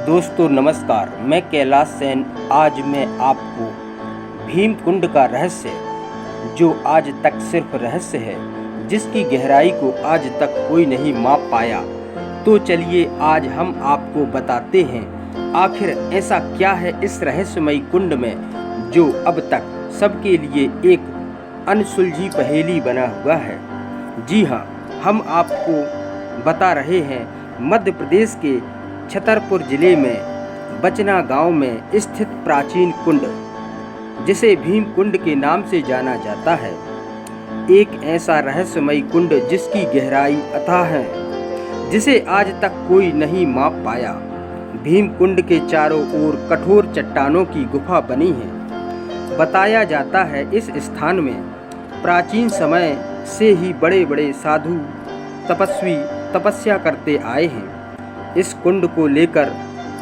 दोस्तों नमस्कार, मैं कैलाश सेन। आज मैं आपको भीम कुंड का रहस्य, जो आज तक सिर्फ रहस्य है, जिसकी गहराई को आज तक कोई नहीं माप पाया, तो चलिए आज हम आपको बताते हैं आखिर ऐसा क्या है इस रहस्यमयी कुंड में, जो अब तक सबके लिए एक अनसुलझी पहेली बना हुआ है। जी हाँ, हम आपको बता रहे हैं मध्य प्रदेश के छतरपुर जिले में बचना गांव में स्थित प्राचीन कुंड, जिसे भीम कुंड के नाम से जाना जाता है। एक ऐसा रहस्यमयी कुंड जिसकी गहराई अथाह है, जिसे आज तक कोई नहीं माप पाया। भीम कुंड के चारों ओर कठोर चट्टानों की गुफा बनी है। बताया जाता है इस स्थान में प्राचीन समय से ही बड़े बड़े साधु तपस्वी तपस्या करते आए हैं। इस कुंड को लेकर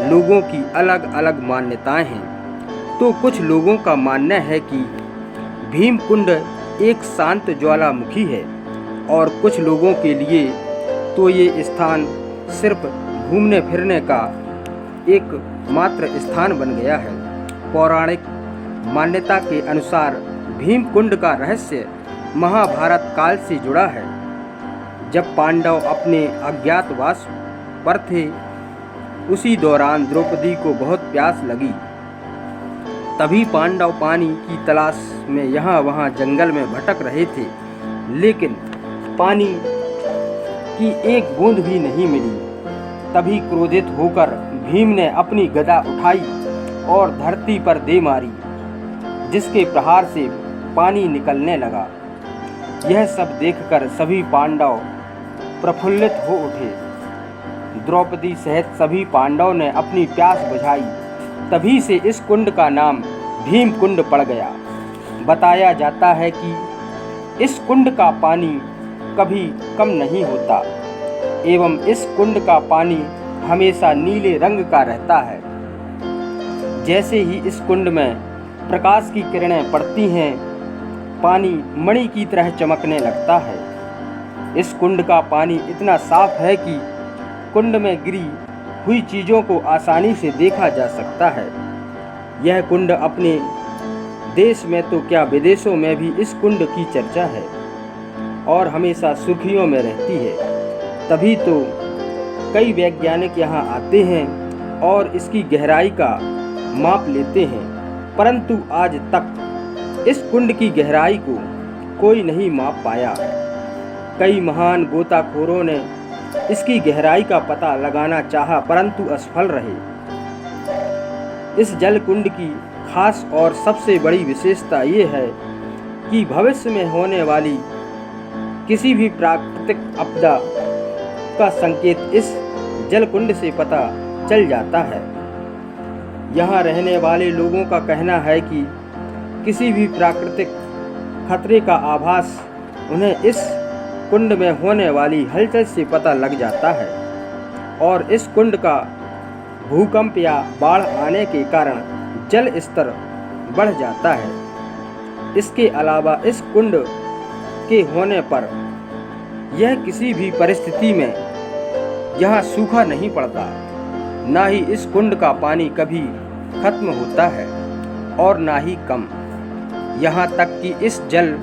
लोगों की अलग अलग मान्यताएं हैं। तो कुछ लोगों का मानना है कि भीम कुंड एक शांत ज्वालामुखी है, और कुछ लोगों के लिए तो ये स्थान सिर्फ घूमने फिरने का एक मात्र स्थान बन गया है। पौराणिक मान्यता के अनुसार भीम कुंड का रहस्य महाभारत काल से जुड़ा है। जब पांडव अपने अज्ञातवास पर थे, उसी दौरान द्रौपदी को बहुत प्यास लगी। तभी पांडव पानी की तलाश में यहाँ वहाँ जंगल में भटक रहे थे, लेकिन पानी की एक बूंद भी नहीं मिली। तभी क्रोधित होकर भीम ने अपनी गदा उठाई और धरती पर दे मारी, जिसके प्रहार से पानी निकलने लगा। यह सब देखकर सभी पांडव प्रफुल्लित हो उठे। द्रौपदी सहित सभी पांडव ने अपनी प्यास बुझाई। तभी से इस कुंड का नाम भीम कुंड पड़ गया। बताया जाता है कि इस कुंड का पानी कभी कम नहीं होता, एवं इस कुंड का पानी हमेशा नीले रंग का रहता है। जैसे ही इस कुंड में प्रकाश की किरणें पड़ती हैं, पानी मणि की तरह चमकने लगता है। इस कुंड का पानी इतना साफ है कि कुंड में गिरी हुई चीज़ों को आसानी से देखा जा सकता है। यह कुंड अपने देश में तो क्या, विदेशों में भी इस कुंड की चर्चा है और हमेशा सुर्खियों में रहती है। तभी तो कई वैज्ञानिक यहाँ आते हैं और इसकी गहराई का माप लेते हैं, परंतु आज तक इस कुंड की गहराई को कोई नहीं माप पाया। कई महान गोताखोरों ने इसकी गहराई का पता लगाना चाहा, परंतु असफल रहे। इस जल कुंड की खास और सबसे बड़ी विशेषता ये है कि भविष्य में होने वाली किसी भी प्राकृतिक आपदा का संकेत इस जल कुंड से पता चल जाता है। यहाँ रहने वाले लोगों का कहना है कि किसी भी प्राकृतिक खतरे का आभास उन्हें इस कुंड में होने वाली हलचल से पता लग जाता है, और इस कुंड का भूकंप या बाढ़ आने के कारण जल स्तर बढ़ जाता है। इसके अलावा इस कुंड के होने पर यह किसी भी परिस्थिति में यहाँ सूखा नहीं पड़ता, ना ही इस कुंड का पानी कभी खत्म होता है और ना ही कम। यहाँ तक कि इस जल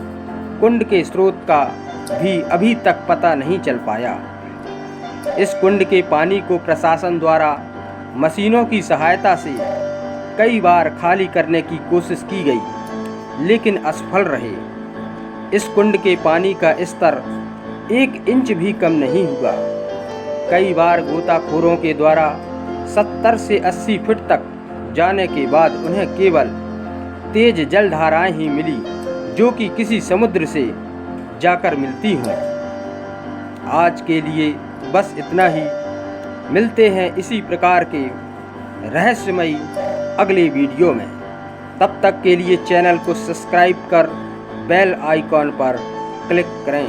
कुंड के स्रोत का भी अभी तक पता नहीं चल पाया। इस कुंड के पानी को प्रशासन द्वारा मशीनों की सहायता से कई बार खाली करने की कोशिश की गई, लेकिन असफल रहे। इस कुंड के पानी का स्तर 1 इंच भी कम नहीं हुआ। कई बार गोताखोरों के द्वारा 70 से 80 फीट तक जाने के बाद उन्हें केवल तेज जलधाराएं ही मिली, जो कि किसी समुद्र से जाकर मिलती हूँ। आज के लिए बस इतना ही। मिलते हैं इसी प्रकार के रहस्यमयी अगले वीडियो में। तब तक के लिए चैनल को सब्सक्राइब कर बेल आइकॉन पर क्लिक करें।